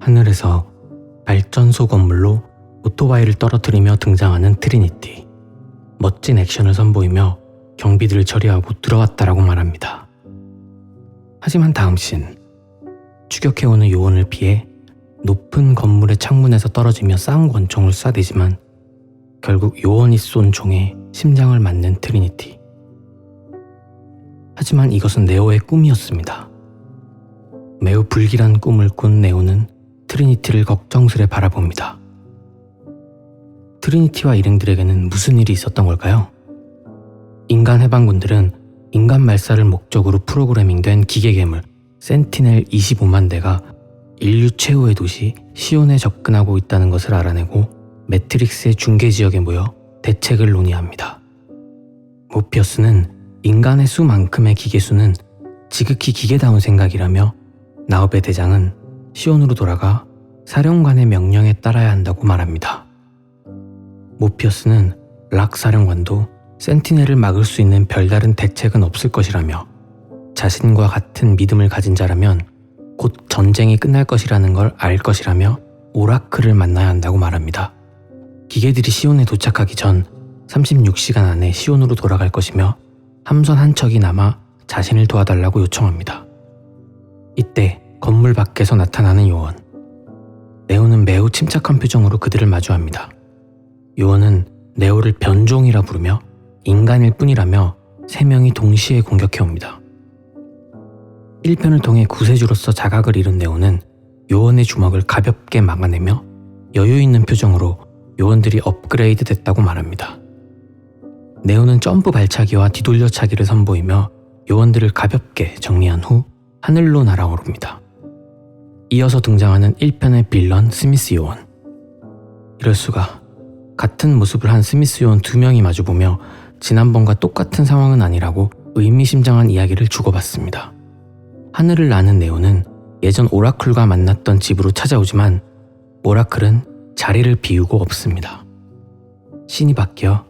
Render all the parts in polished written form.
하늘에서 발전소 건물로 오토바이를 떨어뜨리며 등장하는 트리니티. 멋진 액션을 선보이며 경비들을 처리하고 들어왔다라고 말합니다. 하지만 다음 씬, 추격해오는 요원을 피해 높은 건물의 창문에서 떨어지며 쌍권총을 쏴대지만 결국 요원이 쏜 총에 심장을 맞는 트리니티. 하지만 이것은 네오의 꿈이었습니다. 매우 불길한 꿈을 꾼 네오는 트리니티를 걱정스레 바라봅니다. 트리니티와 일행들에게는 무슨 일이 있었던 걸까요? 인간 해방군들은 인간 말살을 목적으로 프로그래밍된 기계괴물 센티넬 25만 대가 인류 최후의 도시 시온에 접근하고 있다는 것을 알아내고 매트릭스의 중계지역에 모여 대책을 논의합니다. 모피어스는 인간의 수만큼의 기계수는 지극히 기계다운 생각이라며 나업의 대장은 시온으로 돌아가 사령관의 명령에 따라야 한다고 말합니다. 모피어스는 락 사령관도 센티넬을 막을 수 있는 별다른 대책은 없을 것이라며 자신과 같은 믿음을 가진 자라면 곧 전쟁이 끝날 것이라는 걸 알 것이라며 오라클을 만나야 한다고 말합니다. 기계들이 시온에 도착하기 전 36시간 안에 시온으로 돌아갈 것이며 함선 한 척이 남아 자신을 도와달라고 요청합니다. 이때 건물 밖에서 나타나는 요원. 네오는 매우 침착한 표정으로 그들을 마주합니다. 요원은 네오를 변종이라 부르며 인간일 뿐이라며 세 명이 동시에 공격해옵니다. 1편을 통해 구세주로서 자각을 잃은 네오는 요원의 주먹을 가볍게 막아내며 여유 있는 표정으로 요원들이 업그레이드 됐다고 말합니다. 네오는 점프 발차기와 뒤돌려차기를 선보이며 요원들을 가볍게 정리한 후 하늘로 날아오릅니다. 이어서 등장하는 1편의 빌런 스미스 요원. 이럴 수가. 같은 모습을 한 스미스 요원 2명이 마주보며 지난번과 똑같은 상황은 아니라고 의미심장한 이야기를 주고받습니다. 하늘을 나는 네오는 예전 오라클과 만났던 집으로 찾아오지만 오라클은 자리를 비우고 없습니다. 씬이 바뀌어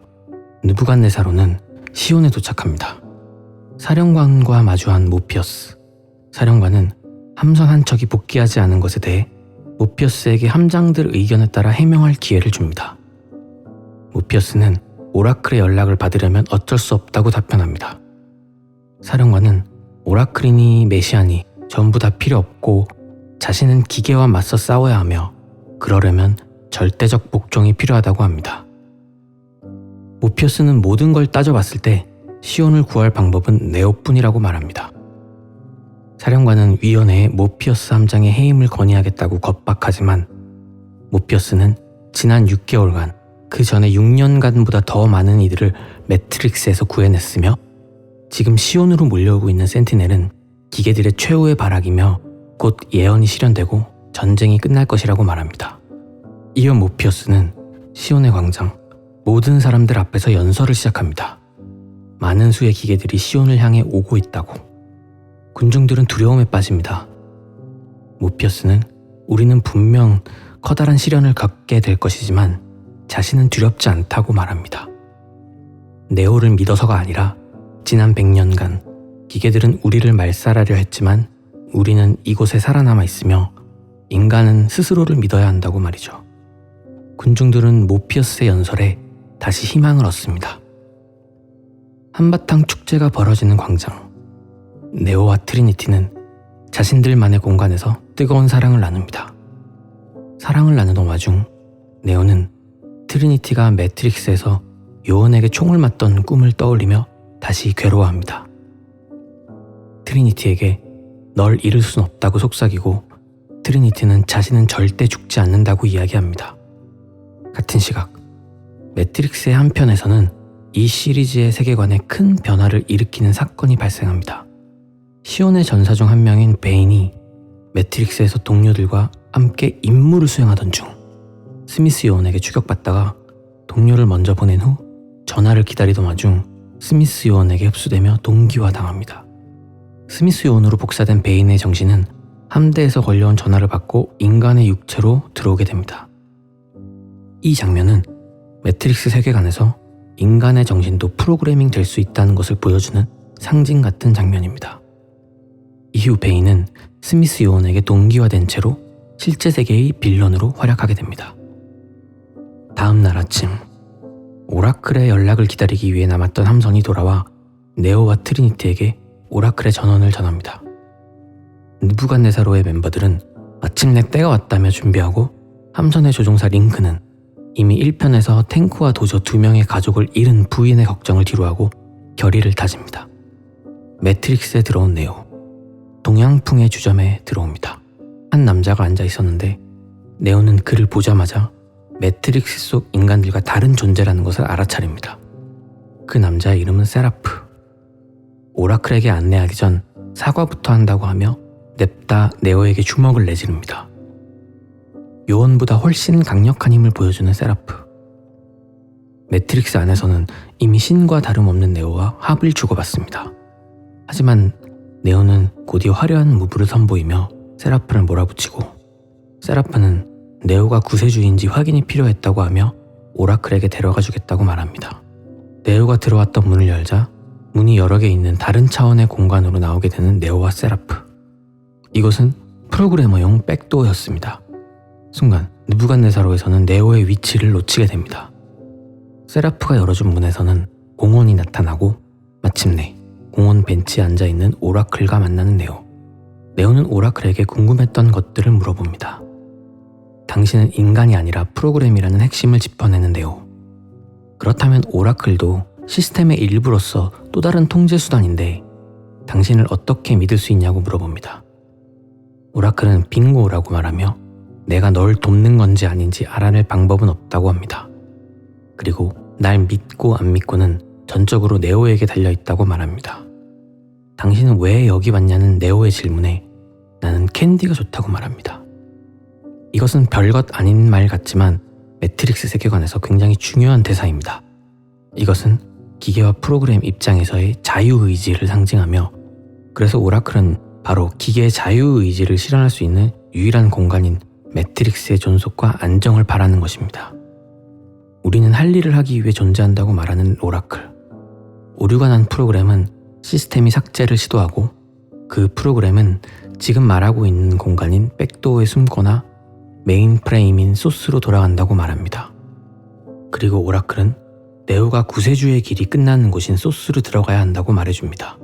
느부갓네사로는 시온에 도착합니다. 사령관과 마주한 모피어스. 사령관은 함선 한 척이 복귀하지 않은 것에 대해 모피어스에게 함장들 의견에 따라 해명할 기회를 줍니다. 모피어스는 오라클의 연락을 받으려면 어쩔 수 없다고 답변합니다. 사령관은 오라클이니 메시아니 전부 다 필요 없고 자신은 기계와 맞서 싸워야 하며 그러려면 절대적 복종이 필요하다고 합니다. 모피어스는 모든 걸 따져봤을 때 시온을 구할 방법은 네오뿐이라고 말합니다. 사령관은 위원회에 모피어스 함장의 해임을 건의하겠다고 겁박하지만 모피어스는 지난 6개월간 그 전에 6년간보다 더 많은 이들을 매트릭스에서 구해냈으며 지금 시온으로 몰려오고 있는 센티넬은 기계들의 최후의 발악이며 곧 예언이 실현되고 전쟁이 끝날 것이라고 말합니다. 이어 모피어스는 시온의 광장, 모든 사람들 앞에서 연설을 시작합니다. 많은 수의 기계들이 시온을 향해 오고 있다고. 군중들은 두려움에 빠집니다. 모피어스는 우리는 분명 커다란 시련을 겪게 될 것이지만 자신은 두렵지 않다고 말합니다. 네오를 믿어서가 아니라 지난 100년간 기계들은 우리를 말살하려 했지만 우리는 이곳에 살아남아 있으며 인간은 스스로를 믿어야 한다고 말이죠. 군중들은 모피어스의 연설에 다시 희망을 얻습니다. 한바탕 축제가 벌어지는 광장. 네오와 트리니티는 자신들만의 공간에서 뜨거운 사랑을 나눕니다. 사랑을 나누던 와중 네오는 트리니티가 매트릭스에서 요원에게 총을 맞던 꿈을 떠올리며 다시 괴로워합니다. 트리니티에게 널 잃을 순 없다고 속삭이고 트리니티는 자신은 절대 죽지 않는다고 이야기합니다. 같은 시각 매트릭스의 한편에서는 이 시리즈의 세계관에 큰 변화를 일으키는 사건이 발생합니다. 시온의 전사 중 한 명인 베인이 매트릭스에서 동료들과 함께 임무를 수행하던 중 스미스 요원에게 추격받다가 동료를 먼저 보낸 후 전화를 기다리던 와중 스미스 요원에게 흡수되며 동기화당합니다. 스미스 요원으로 복사된 베인의 정신은 함대에서 걸려온 전화를 받고 인간의 육체로 들어오게 됩니다. 이 장면은 매트릭스 세계관에서 인간의 정신도 프로그래밍 될 수 있다는 것을 보여주는 상징 같은 장면입니다. 이후 베인은 스미스 요원에게 동기화된 채로 실제 세계의 빌런으로 활약하게 됩니다. 다음 날 아침, 오라클의 연락을 기다리기 위해 남았던 함선이 돌아와 네오와 트리니티에게 오라클의 전원을 전합니다. 느부갓네사로의 멤버들은 마침내 때가 왔다며 준비하고 함선의 조종사 링크는 이미 1편에서 탱크와 도저 2명의 가족을 잃은 부인의 걱정을 뒤로하고 결의를 다집니다. 매트릭스에 들어온 네오, 동양풍의 주점에 들어옵니다. 한 남자가 앉아 있었는데 네오는 그를 보자마자 매트릭스 속 인간들과 다른 존재라는 것을 알아차립니다. 그 남자의 이름은 세라프. 오라클에게 안내하기 전 사과부터 한다고 하며 냅다 네오에게 주먹을 내지릅니다. 요원보다 훨씬 강력한 힘을 보여주는 세라프. 매트릭스 안에서는 이미 신과 다름없는 네오와 합을 주고받습니다. 하지만 네오는 곧이어 화려한 무브를 선보이며 세라프를 몰아붙이고, 세라프는 네오가 구세주인지 확인이 필요했다고 하며 오라클에게 데려가 주겠다고 말합니다. 네오가 들어왔던 문을 열자 문이 여러 개 있는 다른 차원의 공간으로 나오게 되는 네오와 세라프. 이것은 프로그래머용 백도어였습니다. 순간 느부갓네사로에서는 네오의 위치를 놓치게 됩니다. 세라프가 열어준 문에서는 공원이 나타나고 마침내 공원 벤치에 앉아있는 오라클과 만나는 네오. 네오는 오라클에게 궁금했던 것들을 물어봅니다. 당신은 인간이 아니라 프로그램이라는 핵심을 짚어내는 네오. 그렇다면 오라클도 시스템의 일부로서 또 다른 통제 수단인데 당신을 어떻게 믿을 수 있냐고 물어봅니다. 오라클은 빙고라고 말하며 내가 널 돕는 건지 아닌지 알아낼 방법은 없다고 합니다. 그리고 날 믿고 안 믿고는 전적으로 네오에게 달려있다고 말합니다. 당신은 왜 여기 왔냐는 네오의 질문에 나는 캔디가 좋다고 말합니다. 이것은 별것 아닌 말 같지만 매트릭스 세계관에서 굉장히 중요한 대사입니다. 이것은 기계와 프로그램 입장에서의 자유의지를 상징하며, 그래서 오라클은 바로 기계의 자유의지를 실현할 수 있는 유일한 공간인 매트릭스의 존속과 안정을 바라는 것입니다. 우리는 할 일을 하기 위해 존재한다고 말하는 오라클. 오류가 난 프로그램은 시스템이 삭제를 시도하고 그 프로그램은 지금 말하고 있는 공간인 백도어에 숨거나 메인 프레임인 소스로 돌아간다고 말합니다. 그리고 오라클은 네오가 구세주의 길이 끝나는 곳인 소스로 들어가야 한다고 말해줍니다.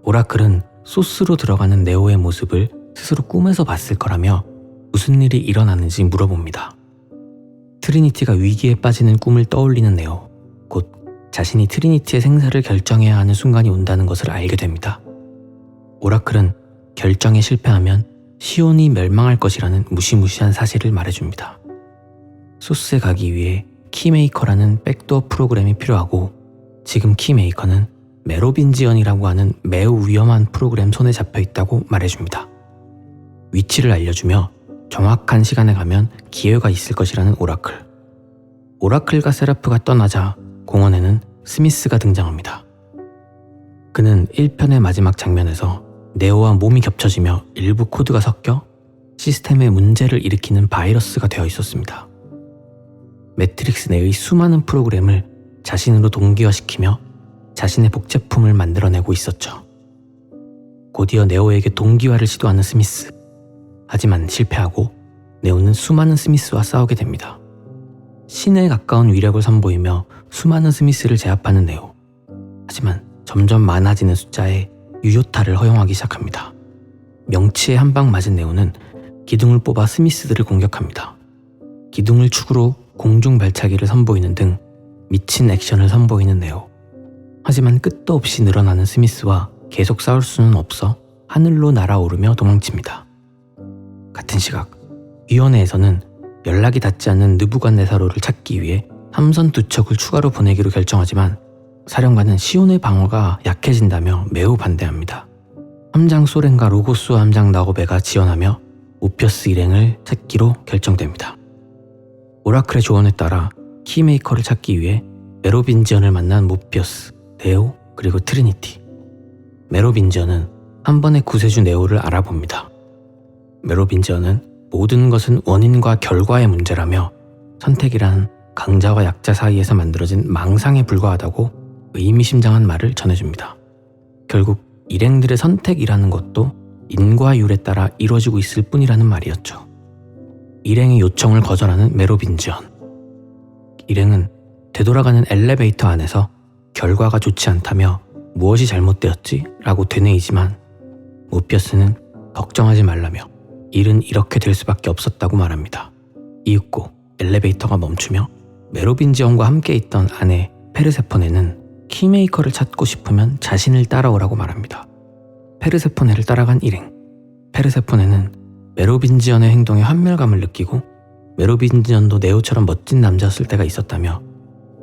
오라클은 소스로 들어가는 네오의 모습을 스스로 꿈에서 봤을 거라며 무슨 일이 일어나는지 물어봅니다. 트리니티가 위기에 빠지는 꿈을 떠올리는 네오, 곧 자신이 트리니티의 생사를 결정해야 하는 순간이 온다는 것을 알게 됩니다. 오라클은 결정에 실패하면 시온이 멸망할 것이라는 무시무시한 사실을 말해줍니다. 소스에 가기 위해 키메이커라는 백도어 프로그램이 필요하고 지금 키메이커는 메로빈지언이라고 하는 매우 위험한 프로그램 손에 잡혀 있다고 말해줍니다. 위치를 알려주며 정확한 시간에 가면 기회가 있을 것이라는 오라클. 오라클과 세라프가 떠나자 공원에는 스미스가 등장합니다. 그는 1편의 마지막 장면에서 네오와 몸이 겹쳐지며 일부 코드가 섞여 시스템에 문제를 일으키는 바이러스가 되어 있었습니다. 매트릭스 내의 수많은 프로그램을 자신으로 동기화시키며 자신의 복제품을 만들어내고 있었죠. 곧이어 네오에게 동기화를 시도하는 스미스. 하지만 실패하고 네오는 수많은 스미스와 싸우게 됩니다. 신에 가까운 위력을 선보이며 수많은 스미스를 제압하는 네오. 하지만 점점 많아지는 숫자에 유효타를 허용하기 시작합니다. 명치에 한 방 맞은 네오는 기둥을 뽑아 스미스들을 공격합니다. 기둥을 축으로 공중 발차기를 선보이는 등 미친 액션을 선보이는 네오. 하지만 끝도 없이 늘어나는 스미스와 계속 싸울 수는 없어 하늘로 날아오르며 도망칩니다. 같은 시각, 위원회에서는 연락이 닿지 않는 느부갓네사로를 찾기 위해 함선 2척을 추가로 보내기로 결정하지만 사령관은 시온의 방어가 약해진다며 매우 반대합니다. 함장 소렌과 로고스 함장 나고베가 지원하며 모피어스 일행을 찾기로 결정됩니다. 오라클의 조언에 따라 키메이커를 찾기 위해 메로빈지언을 만난 모피어스, 네오, 그리고 트리니티. 메로빈지언은 한 번의 구세주 네오를 알아봅니다. 메로빈지언은 모든 것은 원인과 결과의 문제라며 선택이란 강자와 약자 사이에서 만들어진 망상에 불과하다고 의미심장한 말을 전해줍니다. 결국 일행들의 선택이라는 것도 인과율에 따라 이루어지고 있을 뿐이라는 말이었죠. 일행의 요청을 거절하는 메로빈지언. 일행은 되돌아가는 엘리베이터 안에서 결과가 좋지 않다며 무엇이 잘못되었지? 라고 되뇌이지만 모피어스는 걱정하지 말라며 일은 이렇게 될 수밖에 없었다고 말합니다. 이윽고 엘리베이터가 멈추며 메로빈지언과 함께 있던 아내 페르세포네는 키메이커를 찾고 싶으면 자신을 따라오라고 말합니다. 페르세포네를 따라간 일행. 페르세포네는 메로빈지언의 행동에 환멸감을 느끼고 메로빈지언도 네오처럼 멋진 남자였을 때가 있었다며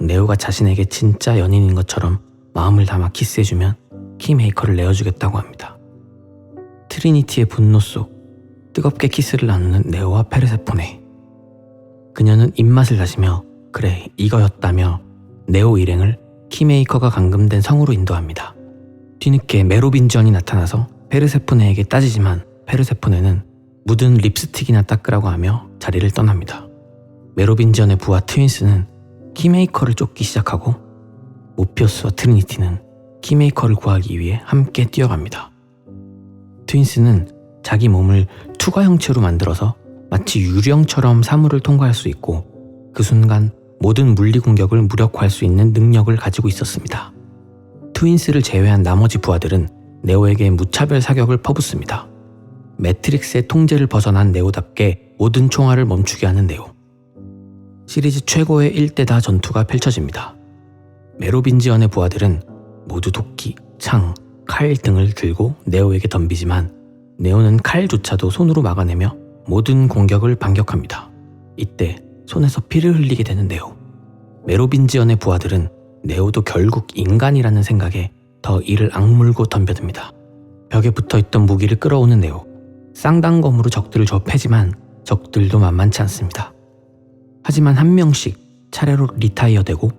네오가 자신에게 진짜 연인인 것처럼 마음을 담아 키스해주면 키메이커를 내어주겠다고 합니다. 트리니티의 분노 속 뜨겁게 키스를 나누는 네오와 페르세포네. 그녀는 입맛을 다시며 그래 이거였다며 네오 일행을 키메이커가 감금된 성으로 인도합니다. 뒤늦게 메로빈지언이 나타나서 페르세포네에게 따지지만 페르세포네는 묻은 립스틱이나 닦으라고 하며 자리를 떠납니다. 메로빈지언의 부하 트윈스는 키메이커를 쫓기 시작하고 모피어스와 트리니티는 키메이커를 구하기 위해 함께 뛰어갑니다. 트윈스는 자기 몸을 투과 형체로 만들어서 마치 유령처럼 사물을 통과할 수 있고 그 순간 모든 물리 공격을 무력화할 수 있는 능력을 가지고 있었습니다. 트윈스를 제외한 나머지 부하들은 네오에게 무차별 사격을 퍼붓습니다. 매트릭스의 통제를 벗어난 네오답게 모든 총알을 멈추게 하는 네오. 시리즈 최고의 1대다 전투가 펼쳐집니다. 메로빈지언의 부하들은 모두 도끼, 창, 칼 등을 들고 네오에게 덤비지만 네오는 칼조차도 손으로 막아내며 모든 공격을 반격합니다. 이때 손에서 피를 흘리게 되는 네오. 메로빈지언의 부하들은 네오도 결국 인간이라는 생각에 더 이를 악물고 덤벼듭니다. 벽에 붙어있던 무기를 끌어오는 네오. 쌍단검으로 적들을 좁히지만 적들도 만만치 않습니다. 하지만 한 명씩 차례로 리타이어되고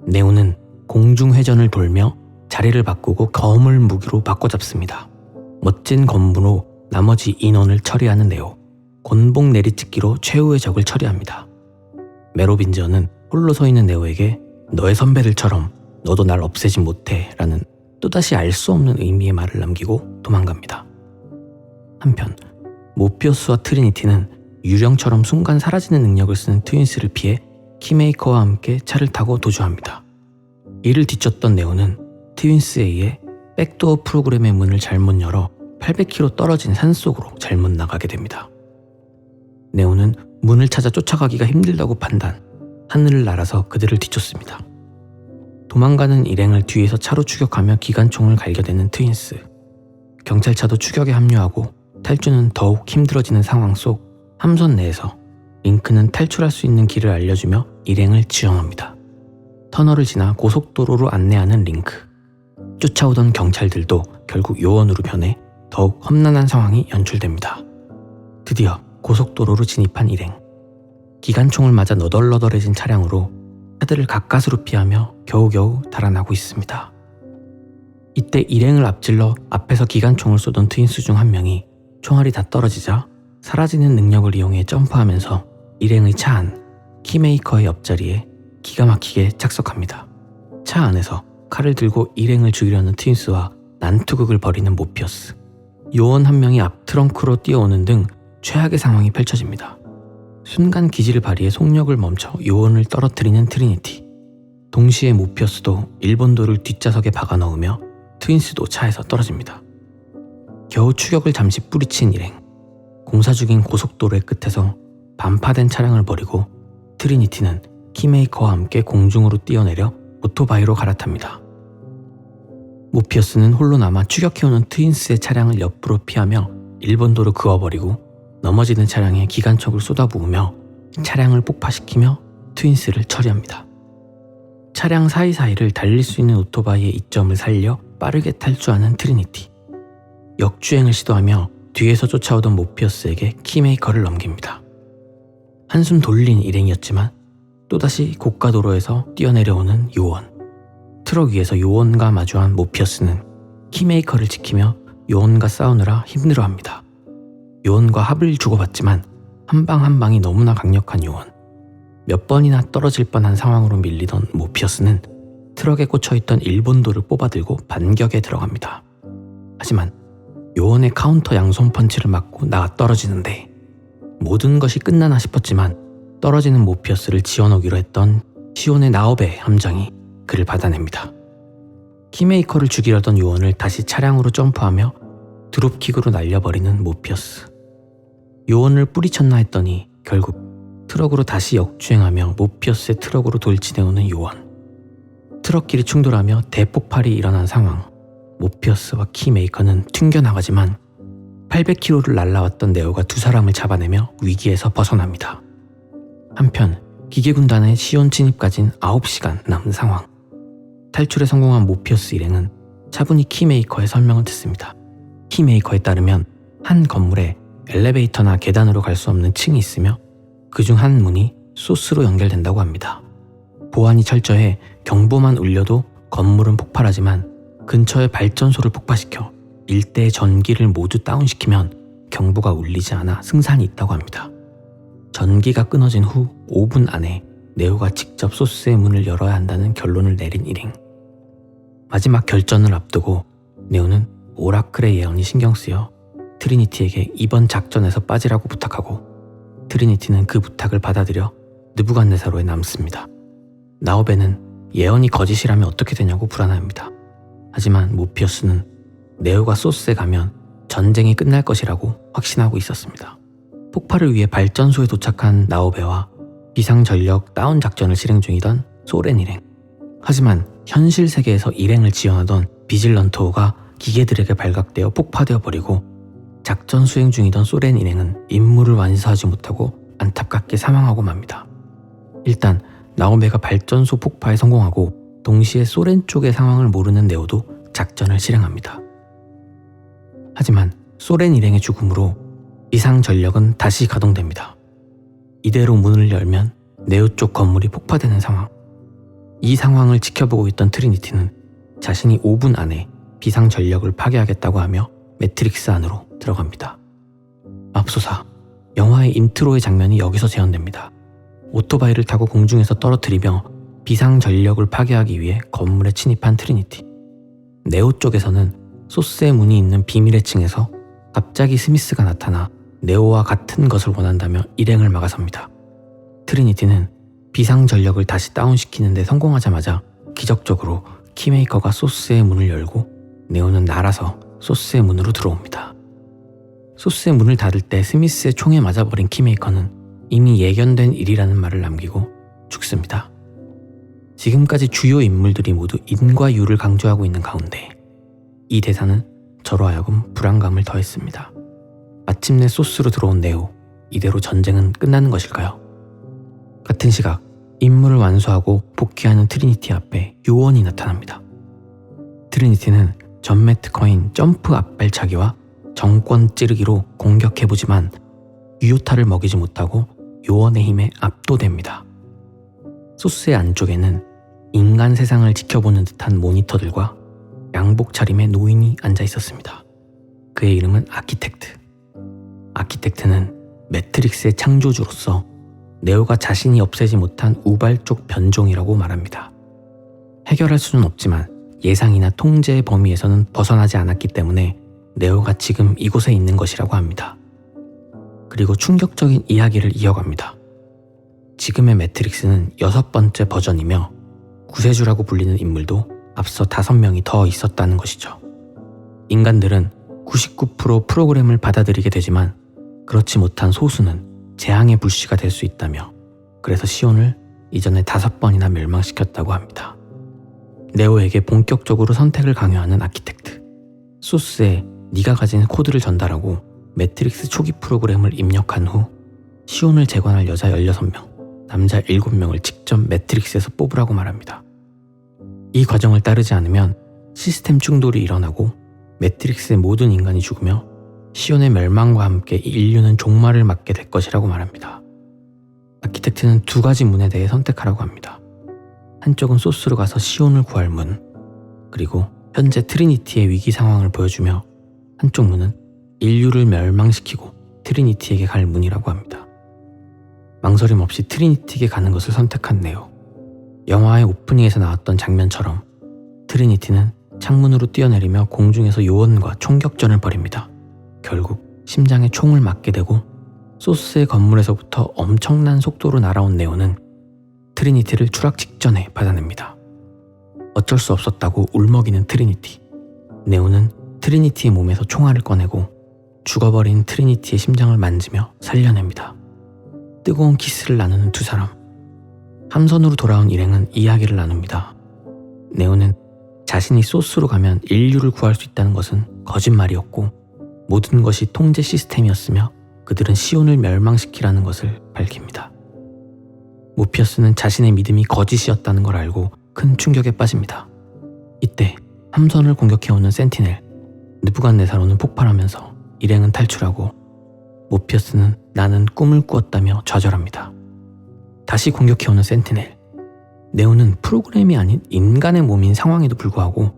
네오는 공중회전을 돌며 자리를 바꾸고 검을 무기로 바꿔잡습니다. 멋진 검으로 나머지 인원을 처리하는 네오. 곤봉 내리찍기로 최후의 적을 처리합니다. 메로빈지언은 홀로 서 있는 네오에게 너의 선배들처럼 너도 날 없애지 못해 라는 또다시 알 수 없는 의미의 말을 남기고 도망갑니다. 한편 모피어스와 트리니티는 유령처럼 순간 사라지는 능력을 쓰는 트윈스를 피해 키메이커와 함께 차를 타고 도주합니다. 이를 뒤쫓던 네오는 트윈스에 의해 백도어 프로그램의 문을 잘못 열어 800km 떨어진 산속으로 잘못 나가게 됩니다. 네오는 문을 찾아 쫓아가기가 힘들다고 판단, 하늘을 날아서 그들을 뒤쫓습니다. 도망가는 일행을 뒤에서 차로 추격하며 기관총을 갈겨대는 트윈스. 경찰차도 추격에 합류하고 탈주는 더욱 힘들어지는 상황 속 함선 내에서 링크는 탈출할 수 있는 길을 알려주며 일행을 지원합니다. 터널을 지나 고속도로로 안내하는 링크. 쫓아오던 경찰들도 결국 요원으로 변해 더욱 험난한 상황이 연출됩니다. 드디어 고속도로로 진입한 일행. 기관총을 맞아 너덜너덜해진 차량으로 차들을 가까스로 피하며 겨우겨우 달아나고 있습니다. 이때 일행을 앞질러 앞에서 기관총을 쏘던 트윈스 중 한 명이 총알이 다 떨어지자 사라지는 능력을 이용해 점프하면서 일행의 차 안, 키메이커의 옆자리에 기가 막히게 착석합니다. 차 안에서 칼을 들고 일행을 죽이려는 트윈스와 난투극을 벌이는 모피어스. 요원 한 명이 앞 트렁크로 뛰어오는 등 최악의 상황이 펼쳐집니다. 순간 기지를 발휘해 속력을 멈춰 요원을 떨어뜨리는 트리니티. 동시에 모피어스도 일본도를 뒷좌석에 박아 넣으며 트윈스도 차에서 떨어집니다. 겨우 추격을 잠시 뿌리친 일행. 공사 중인 고속도로의 끝에서 반파된 차량을 버리고 트리니티는 키메이커와 함께 공중으로 뛰어내려 오토바이로 갈아탑니다. 모피어스는 홀로 남아 추격해오는 트윈스의 차량을 옆으로 피하며 일본도로 그어버리고 넘어지는 차량에 기관총을 쏟아부으며 차량을 폭파시키며 트윈스를 처리합니다. 차량 사이사이를 달릴 수 있는 오토바이의 이점을 살려 빠르게 탈주하는 트리니티. 역주행을 시도하며 뒤에서 쫓아오던 모피어스에게 키메이커를 넘깁니다. 한숨 돌린 일행이었지만 또다시 고가도로에서 뛰어내려오는 요원. 트럭 위에서 요원과 마주한 모피어스는 키메이커를 지키며 요원과 싸우느라 힘들어합니다. 요원과 합을 주고받지만 한 방 한 방이 너무나 강력한 요원. 몇 번이나 떨어질 뻔한 상황으로 밀리던 모피어스는 트럭에 꽂혀있던 일본도를 뽑아들고 반격에 들어갑니다. 하지만 요원의 카운터 양손 펀치를 맞고 나가 떨어지는데 모든 것이 끝나나 싶었지만 떨어지는 모피어스를 지어놓기로 했던 시온의 나오베의 함정이 그를 받아냅니다. 키메이커를 죽이려던 요원을 다시 차량으로 점프하며 드롭킥으로 날려버리는 모피어스. 요원을 뿌리쳤나 했더니 결국 트럭으로 다시 역주행하며 모피어스의 트럭으로 돌진해오는 요원. 트럭끼리 충돌하며 대폭발이 일어난 상황. 모피어스와 키메이커는 튕겨나가지만 800km를 날아왔던 네오가 두 사람을 잡아내며 위기에서 벗어납니다. 한편 기계군단의 시온 진입까진 9시간 남은 상황. 탈출에 성공한 모피어스 일행은 차분히 키메이커의 설명을 듣습니다. 키메이커에 따르면 한 건물에 엘리베이터나 계단으로 갈 수 없는 층이 있으며 그중 한 문이 소스로 연결된다고 합니다. 보안이 철저해 경보만 울려도 건물은 폭발하지만 근처의 발전소를 폭파시켜 일대의 전기를 모두 다운시키면 경보가 울리지 않아 승산이 있다고 합니다. 전기가 끊어진 후 5분 안에 네오가 직접 소스의 문을 열어야 한다는 결론을 내린 일행. 마지막 결전을 앞두고 네오는 오라클의 예언이 신경 쓰여 트리니티에게 이번 작전에서 빠지라고 부탁하고 트리니티는 그 부탁을 받아들여 느부갓네사로에 남습니다. 나오베는 예언이 거짓이라면 어떻게 되냐고 불안해합니다. 하지만 모피어스는 네오가 소스에 가면 전쟁이 끝날 것이라고 확신하고 있었습니다. 폭발을 위해 발전소에 도착한 나오베와 비상전력 다운 작전을 실행 중이던 소렌 일행. 하지만 현실 세계에서 일행을 지원하던 비질런트호가 기계들에게 발각되어 폭파되어 버리고 작전 수행 중이던 소렌 일행은 임무를 완수하지 못하고 안타깝게 사망하고 맙니다. 일단 나오베가 발전소 폭파에 성공하고 동시에 소렌 쪽의 상황을 모르는 네오도 작전을 실행합니다. 하지만 소렌 일행의 죽음으로 비상전력은 다시 가동됩니다. 이대로 문을 열면 네오 쪽 건물이 폭파되는 상황. 이 상황을 지켜보고 있던 트리니티는 자신이 5분 안에 비상전력을 파괴하겠다고 하며 매트릭스 안으로 들어갑니다. 맙소사, 영화의 인트로의 장면이 여기서 재현됩니다. 오토바이를 타고 공중에서 떨어뜨리며 비상전력을 파괴하기 위해 건물에 침입한 트리니티. 네오 쪽에서는 소스의 문이 있는 비밀의 층에서 갑자기 스미스가 나타나 네오와 같은 것을 원한다며 일행을 막아섭니다. 트리니티는 비상전력을 다시 다운시키는 데 성공하자마자 기적적으로 키메이커가 소스의 문을 열고 네오는 날아서 소스의 문으로 들어옵니다. 소스의 문을 닫을 때 스미스의 총에 맞아버린 키메이커는 이미 예견된 일이라는 말을 남기고 죽습니다. 지금까지 주요 인물들이 모두 인과 유를 강조하고 있는 가운데 이 대사는 저로 하여금 불안감을 더했습니다. 마침내 소스로 들어온 네오, 이대로 전쟁은 끝나는 것일까요? 같은 시각 임무를 완수하고 복귀하는 트리니티 앞에 요원이 나타납니다. 트리니티는 전매특허인 점프 앞발차기와 정권 찌르기로 공격해보지만 유효타를 먹이지 못하고 요원의 힘에 압도됩니다. 소스의 안쪽에는 인간 세상을 지켜보는 듯한 모니터들과 양복 차림의 노인이 앉아 있었습니다. 그의 이름은 아키텍트. 아키텍트는 매트릭스의 창조주로서 네오가 자신이 없애지 못한 우발적 변종이라고 말합니다. 해결할 수는 없지만 예상이나 통제의 범위에서는 벗어나지 않았기 때문에 네오가 지금 이곳에 있는 것이라고 합니다. 그리고 충격적인 이야기를 이어갑니다. 지금의 매트릭스는 6번째 버전이며 구세주라고 불리는 인물도 앞서 5명이 더 있었다는 것이죠. 인간들은 99% 프로그램을 받아들이게 되지만 그렇지 못한 소수는 재앙의 불씨가 될 수 있다며 그래서 시온을 이전에 5번이나 멸망시켰다고 합니다. 네오에게 본격적으로 선택을 강요하는 아키텍트. 소스에 네가 가진 코드를 전달하고 매트릭스 초기 프로그램을 입력한 후 시온을 재건할 여자 16명, 남자 7명을 직접 매트릭스에서 뽑으라고 말합니다. 이 과정을 따르지 않으면 시스템 충돌이 일어나고 매트릭스의 모든 인간이 죽으며 시온의 멸망과 함께 인류는 종말을 맞게 될 것이라고 말합니다. 아키텍트는 2가지 문에 대해 선택하라고 합니다. 한쪽은 소스로 가서 시온을 구할 문, 그리고 현재 트리니티의 위기 상황을 보여주며 한쪽 문은 인류를 멸망시키고 트리니티에게 갈 문이라고 합니다. 망설임 없이 트리니티에게 가는 것을 선택한 네오. 영화의 오프닝에서 나왔던 장면처럼 트리니티는 창문으로 뛰어내리며 공중에서 요원과 총격전을 벌입니다. 결국 심장에 총을 맞게 되고 소스의 건물에서부터 엄청난 속도로 날아온 네오는 트리니티를 추락 직전에 받아냅니다. 어쩔 수 없었다고 울먹이는 트리니티. 네오는 트리니티의 몸에서 총알을 꺼내고 죽어버린 트리니티의 심장을 만지며 살려냅니다. 뜨거운 키스를 나누는 두 사람. 함선으로 돌아온 일행은 이야기를 나눕니다. 네오는 자신이 소스로 가면 인류를 구할 수 있다는 것은 거짓말이었고 모든 것이 통제 시스템이었으며 그들은 시온을 멸망시키라는 것을 밝힙니다. 모피어스는 자신의 믿음이 거짓이었다는 걸 알고 큰 충격에 빠집니다. 이때 함선을 공격해오는 센티넬, 느부갓네살로는 폭발하면서 일행은 탈출하고 모피어스는 나는 꿈을 꾸었다며 좌절합니다. 다시 공격해오는 센티넬, 네오는 프로그램이 아닌 인간의 몸인 상황에도 불구하고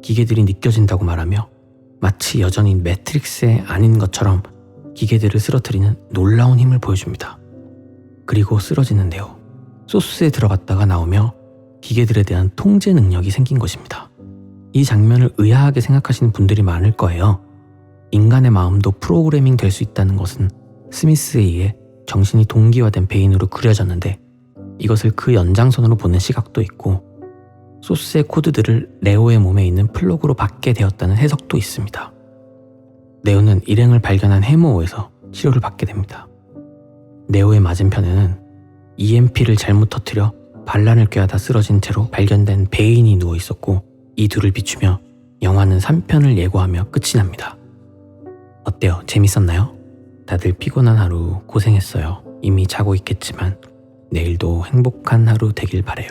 기계들이 느껴진다고 말하며 마치 여전히 매트릭스에 아닌 것처럼 기계들을 쓰러뜨리는 놀라운 힘을 보여줍니다. 그리고 쓰러지는 네오, 소스에 들어갔다가 나오며 기계들에 대한 통제 능력이 생긴 것입니다. 이 장면을 의아하게 생각하시는 분들이 많을 거예요. 인간의 마음도 프로그래밍 될 수 있다는 것은 스미스에 의해 정신이 동기화된 베인으로 그려졌는데 이것을 그 연장선으로 보는 시각도 있고 소스의 코드들을 네오의 몸에 있는 플러그로 받게 되었다는 해석도 있습니다. 네오는 일행을 발견한 해머호에서 치료를 받게 됩니다. 네오의 맞은편에는 EMP를 잘못 터뜨려 반란을 꾀하다 쓰러진 채로 발견된 베인이 누워 있었고 이 둘을 비추며 영화는 3편을 예고하며 끝이 납니다. 어때요? 재밌었나요? 다들 피곤한 하루 고생했어요. 이미 자고 있겠지만 내일도 행복한 하루 되길 바래요.